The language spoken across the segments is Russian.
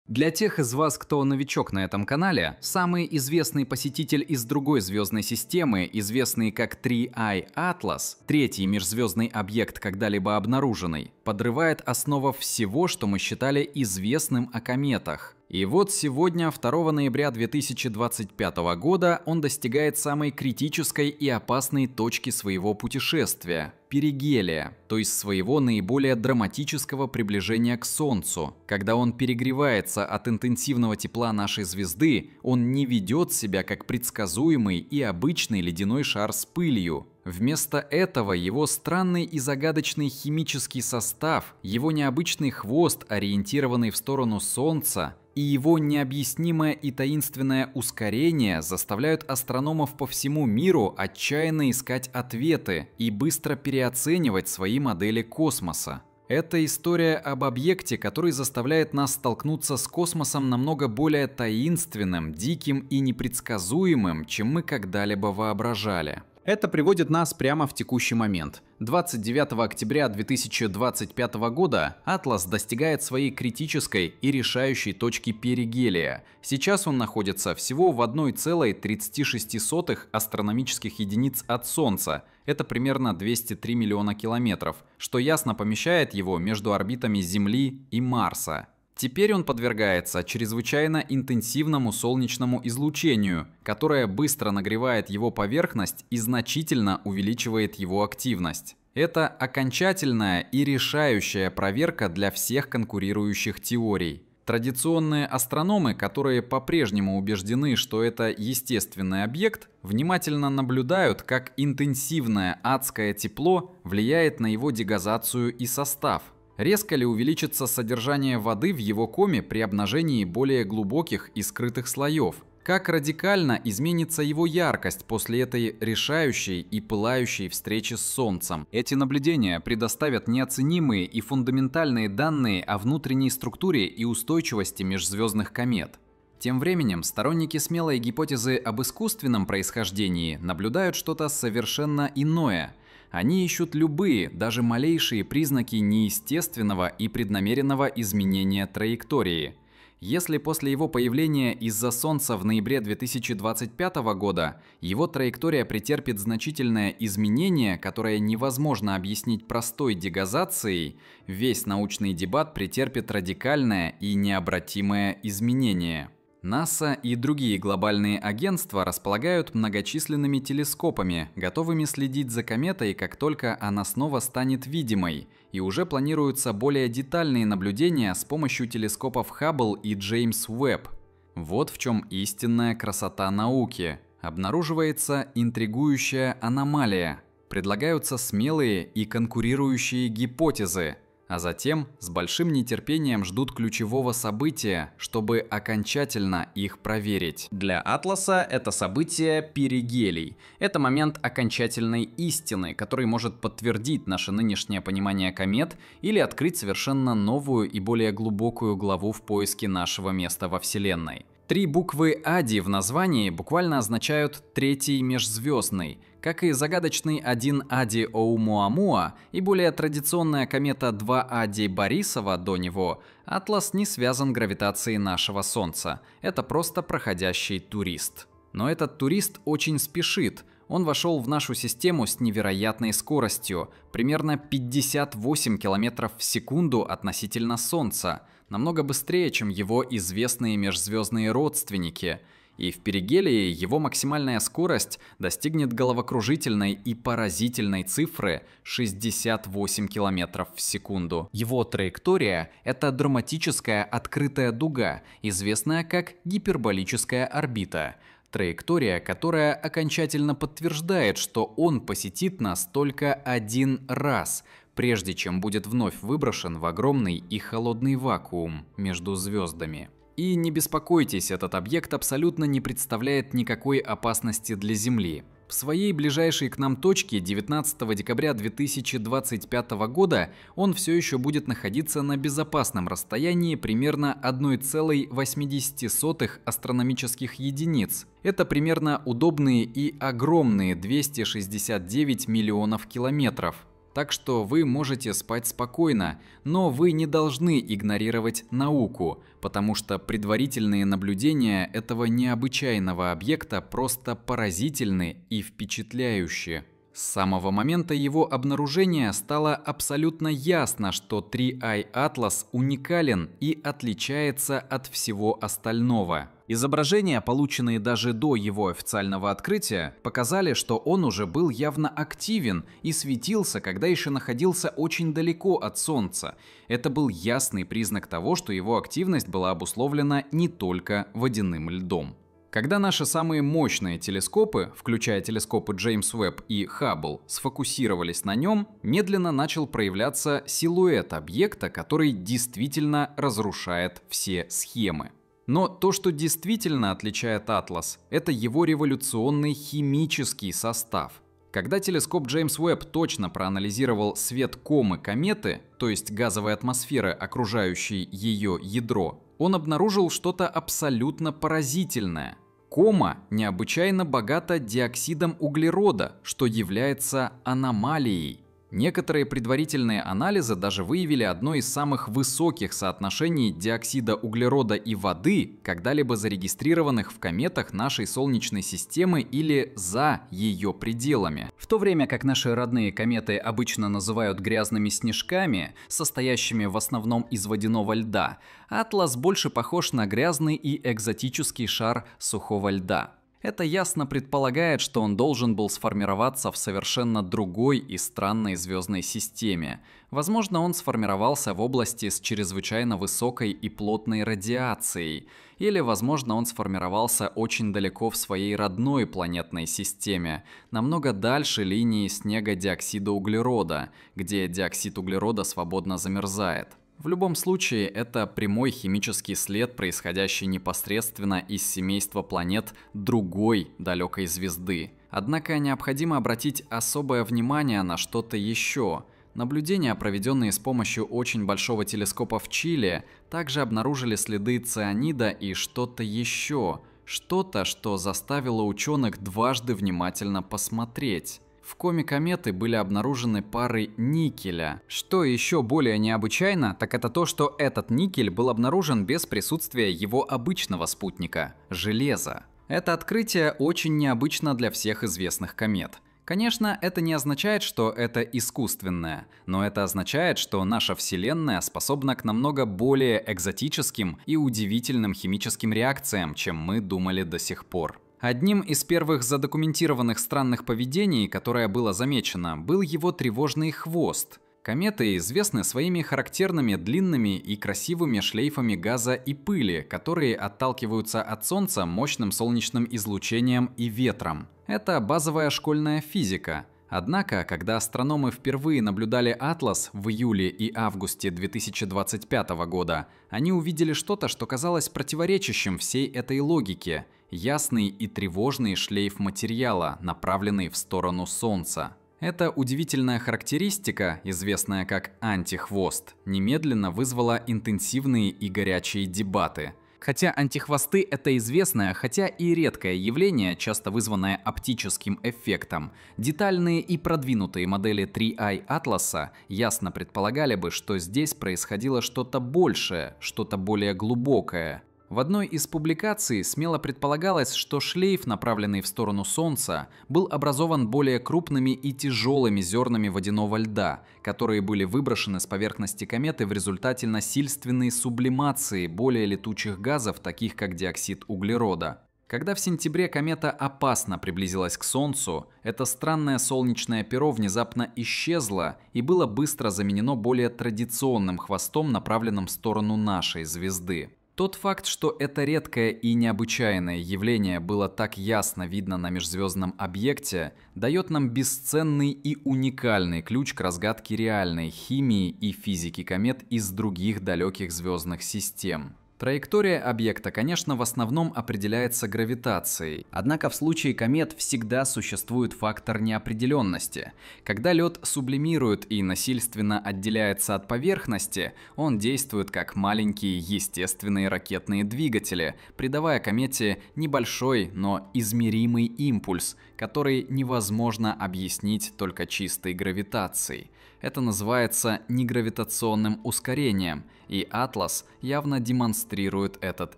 Для тех из вас, кто новичок на этом канале, самый известный посетитель из другой звездной системы, известный как 3i Atlas, третий межзвездный объект, когда-либо обнаруженный, подрывает основу всего, что мы считали известным о кометах. И вот сегодня, 2 ноября 2025 года, он достигает самой критической и опасной точки своего путешествия – перигелия, то есть своего наиболее драматического приближения к Солнцу. Когда он перегревается от интенсивного тепла нашей звезды, он не ведет себя как предсказуемый и обычный ледяной шар с пылью. Вместо этого его странный и загадочный химический состав, его необычный хвост, ориентированный в сторону Солнца, и его необъяснимое и таинственное ускорение заставляют астрономов по всему миру отчаянно искать ответы и быстро переоценивать свои модели космоса. Это история об объекте, который заставляет нас столкнуться с космосом намного более таинственным, диким и непредсказуемым, чем мы когда-либо воображали. Это приводит нас прямо в текущий момент. 29 октября 2025 года Атлас достигает своей критической и решающей точки перигелия. Сейчас он находится всего в 1,36 астрономических единиц от Солнца. Это примерно 203 миллиона километров, что ясно помещает его между орбитами Земли и Марса. Теперь он подвергается чрезвычайно интенсивному солнечному излучению, которое быстро нагревает его поверхность и значительно увеличивает его активность. Это окончательная и решающая проверка для всех конкурирующих теорий. Традиционные астрономы, которые по-прежнему убеждены, что это естественный объект, внимательно наблюдают, как интенсивное адское тепло влияет на его дегазацию и состав. Резко ли увеличится содержание воды в его коме при обнажении более глубоких и скрытых слоев? Как радикально изменится его яркость после этой решающей и пылающей встречи с Солнцем? Эти наблюдения предоставят неоценимые и фундаментальные данные о внутренней структуре и устойчивости межзвездных комет. Тем временем сторонники смелой гипотезы об искусственном происхождении наблюдают что-то совершенно иное. Они ищут любые, даже малейшие признаки неестественного и преднамеренного изменения траектории. Если после его появления из-за Солнца в ноябре 2025 года его траектория претерпит значительное изменение, которое невозможно объяснить простой дегазацией, весь научный дебат претерпит радикальное и необратимое изменение. НАСА и другие глобальные агентства располагают многочисленными телескопами, готовыми следить за кометой, как только она снова станет видимой, и уже планируются более детальные наблюдения с помощью телескопов Хаббл и Джеймс Уэбб. Вот в чем истинная красота науки. Обнаруживается интригующая аномалия, предлагаются смелые и конкурирующие гипотезы, а затем с большим нетерпением ждут ключевого события, чтобы окончательно их проверить. Для Атласа это событие перигелий. Это момент окончательной истины, который может подтвердить наше нынешнее понимание комет или открыть совершенно новую и более глубокую главу в поиске нашего места во Вселенной. 3 буквы Ади в названии буквально означают «третий межзвездный». Как и загадочный 1 Ади Оумуамуа и более традиционная комета 2 Ади Борисова до него, Атлас не связан гравитацией нашего Солнца. Это просто проходящий турист. Но этот турист очень спешит. Он вошел в нашу систему с невероятной скоростью, примерно 58 км в секунду относительно Солнца, намного быстрее, чем его известные межзвездные родственники. И в перигелии его максимальная скорость достигнет головокружительной и поразительной цифры 68 км в секунду. Его траектория – это драматическая открытая дуга, известная как гиперболическая орбита. Траектория, которая окончательно подтверждает, что он посетит нас только один раз, прежде чем будет вновь выброшен в огромный и холодный вакуум между звездами. И не беспокойтесь, этот объект абсолютно не представляет никакой опасности для Земли. В своей ближайшей к нам точке 19 декабря 2025 года он все еще будет находиться на безопасном расстоянии примерно 1,80 астрономических единиц. Это примерно удобные и огромные 269 миллионов километров. так что вы можете спать спокойно, но вы не должны игнорировать науку, потому что предварительные наблюдения этого необычайного объекта просто поразительны и впечатляющие. С самого момента его обнаружения стало абсолютно ясно, что 3i Atlas уникален и отличается от всего остального. Изображения, полученные даже до его официального открытия, показали, что он уже был явно активен и светился, когда еще находился очень далеко от Солнца. Это был ясный признак того, что его активность была обусловлена не только водяным льдом. Когда наши самые мощные телескопы, включая телескопы Джеймс Уэбб и Хаббл, сфокусировались на нем, медленно начал проявляться силуэт объекта, который действительно разрушает все схемы. Но то, что действительно отличает Атлас, это его революционный химический состав. Когда телескоп Джеймс Уэбб точно проанализировал свет комы кометы, то есть газовой атмосферы, окружающей ее ядро, он обнаружил что-то абсолютно поразительное. Кома необычайно богата диоксидом углерода, что является аномалией. Некоторые предварительные анализы даже выявили одно из самых высоких соотношений диоксида углерода и воды, когда-либо зарегистрированных в кометах нашей Солнечной системы или за ее пределами. В то время как наши родные кометы обычно называют грязными снежками, состоящими в основном из водяного льда, Атлас больше похож на грязный и экзотический шар сухого льда. Это ясно предполагает, что он должен был сформироваться в совершенно другой и странной звездной системе. Возможно, он сформировался в области с чрезвычайно высокой и плотной радиацией. Или, возможно, он сформировался очень далеко в своей родной планетной системе, намного дальше линии снега диоксида углерода, где диоксид углерода свободно замерзает. В любом случае, это прямой химический след, происходящий непосредственно из семейства планет другой далекой звезды. Однако необходимо обратить особое внимание на что-то еще. Наблюдения, проведенные с помощью очень большого телескопа в Чили, также обнаружили следы цианида и что-то еще. Что-то, что заставило ученых дважды внимательно посмотреть. В коме кометы были обнаружены пары никеля. Что еще более необычайно, так это то, что этот никель был обнаружен без присутствия его обычного спутника – железа. Это открытие очень необычно для всех известных комет. Конечно, это не означает, что это искусственное, но это означает, что наша Вселенная способна к намного более экзотическим и удивительным химическим реакциям, чем мы думали до сих пор. Одним из первых задокументированных странных поведений, которое было замечено, был его тревожный хвост. Кометы известны своими характерными длинными и красивыми шлейфами газа и пыли, которые отталкиваются от Солнца мощным солнечным излучением и ветром. Это базовая школьная физика. Однако, когда астрономы впервые наблюдали Атлас в июле и августе 2025 года, они увидели что-то, что казалось противоречащим всей этой логике – ясный и тревожный шлейф материала, направленный в сторону Солнца. Эта удивительная характеристика, известная как антихвост, немедленно вызвала интенсивные и горячие дебаты. Хотя антихвосты – это известное, хотя и редкое явление, часто вызванное оптическим эффектом, детальные и продвинутые модели 3i Атласа ясно предполагали бы, что здесь происходило что-то большее, что-то более глубокое. В одной из публикаций смело предполагалось, что шлейф, направленный в сторону Солнца, был образован более крупными и тяжелыми зернами водяного льда, которые были выброшены с поверхности кометы в результате насильственной сублимации более летучих газов, таких как диоксид углерода. Когда в сентябре комета опасно приблизилась к Солнцу, это странное солнечное перо внезапно исчезло и было быстро заменено более традиционным хвостом, направленным в сторону нашей звезды. Тот факт, что это редкое и необычайное явление было так ясно видно на межзвездном объекте, дает нам бесценный и уникальный ключ к разгадке реальной химии и физики комет из других далеких звездных систем. Траектория объекта, конечно, в основном определяется гравитацией. Однако в случае комет всегда существует фактор неопределенности. Когда лед сублимирует и насильственно отделяется от поверхности, он действует как маленькие естественные ракетные двигатели, придавая комете небольшой, но измеримый импульс, который невозможно объяснить только чистой гравитацией. Это называется негравитационным ускорением, и Атлас явно демонстрирует этот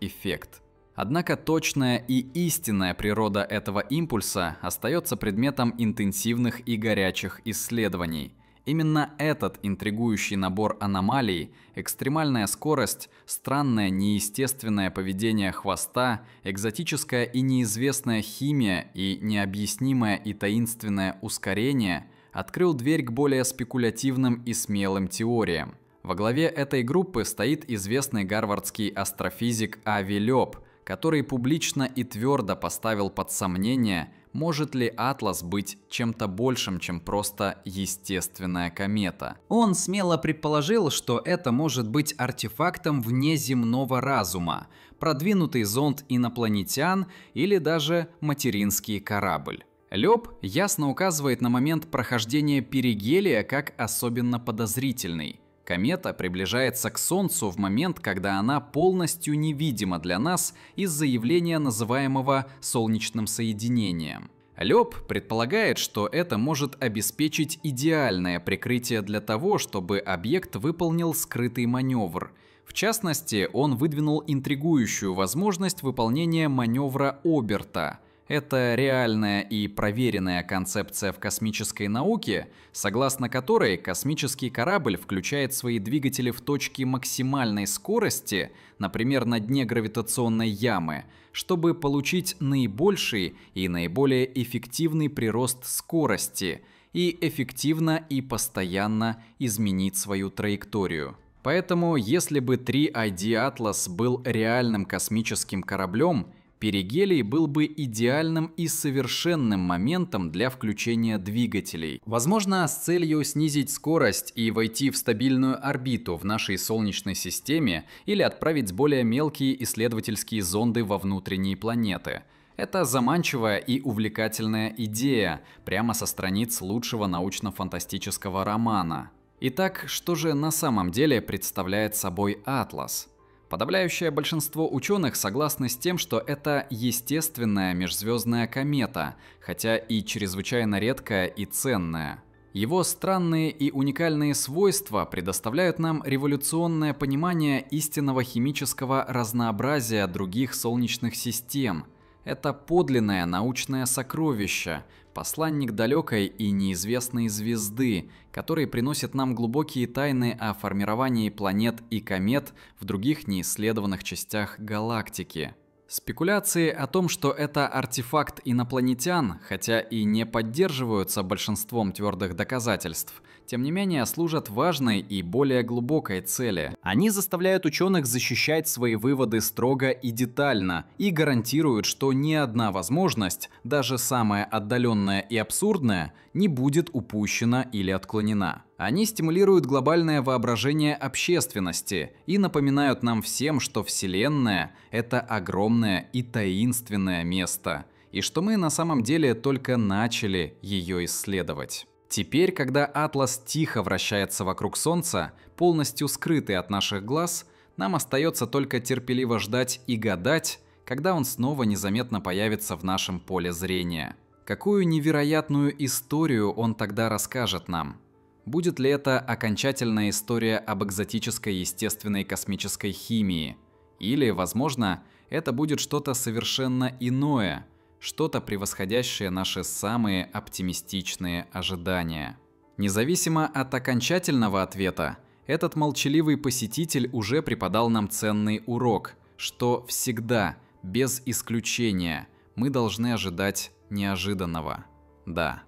эффект. Однако точная и истинная природа этого импульса остается предметом интенсивных и горячих исследований. Именно этот интригующий набор аномалий, экстремальная скорость, странное неестественное поведение хвоста, экзотическая и неизвестная химия и необъяснимое и таинственное ускорение открыл дверь к более спекулятивным и смелым теориям. Во главе этой группы стоит известный гарвардский астрофизик Ави Лёб, который публично и твердо поставил под сомнение, может ли Атлас быть чем-то большим, чем просто естественная комета. Он смело предположил, что это может быть артефактом внеземного разума, продвинутый зонд инопланетян или даже материнский корабль. Лёб ясно указывает на момент прохождения перигелия как особенно подозрительный. Комета приближается к Солнцу в момент, когда она полностью невидима для нас из-за явления, называемого солнечным соединением. Лёб предполагает, что это может обеспечить идеальное прикрытие для того, чтобы объект выполнил скрытый маневр. В частности, он выдвинул интригующую возможность выполнения маневра Оберта. Это реальная и проверенная концепция в космической науке, согласно которой космический корабль включает свои двигатели в точке максимальной скорости, например, на дне гравитационной ямы, чтобы получить наибольший и наиболее эффективный прирост скорости и эффективно и постоянно изменить свою траекторию. Поэтому, если бы 3ID Atlas был реальным космическим кораблем, перигелий был бы идеальным и совершенным моментом для включения двигателей. Возможно, с целью снизить скорость и войти в стабильную орбиту в нашей Солнечной системе или отправить более мелкие исследовательские зонды во внутренние планеты. Это заманчивая и увлекательная идея, прямо со страниц лучшего научно-фантастического романа. Итак, что же на самом деле представляет собой Атлас? Подавляющее большинство ученых согласны с тем, что это естественная межзвездная комета, хотя и чрезвычайно редкая и ценная. Его странные и уникальные свойства предоставляют нам революционное понимание истинного химического разнообразия других солнечных систем. Это подлинное научное сокровище, посланник далекой и неизвестной звезды, который приносит нам глубокие тайны о формировании планет и комет в других неисследованных частях галактики. Спекуляции о том, что это артефакт инопланетян, хотя и не поддерживаются большинством твердых доказательств, тем не менее служат важной и более глубокой цели. Они заставляют ученых защищать свои выводы строго и детально и гарантируют, что ни одна возможность, даже самая отдаленная и абсурдная, не будет упущена или отклонена. Они стимулируют глобальное воображение общественности и напоминают нам всем, что Вселенная — это огромное и таинственное место, и что мы на самом деле только начали ее исследовать. Теперь, когда Атлас тихо вращается вокруг Солнца, полностью скрытый от наших глаз, нам остается только терпеливо ждать и гадать, когда он снова незаметно появится в нашем поле зрения. Какую невероятную историю он тогда расскажет нам? Будет ли это окончательная история об экзотической естественной космической химии? Или, возможно, это будет что-то совершенно иное, что-то превосходящее наши самые оптимистичные ожидания? Независимо от окончательного ответа, этот молчаливый посетитель уже преподал нам ценный урок, что всегда, без исключения, мы должны ожидать неожиданного. Да.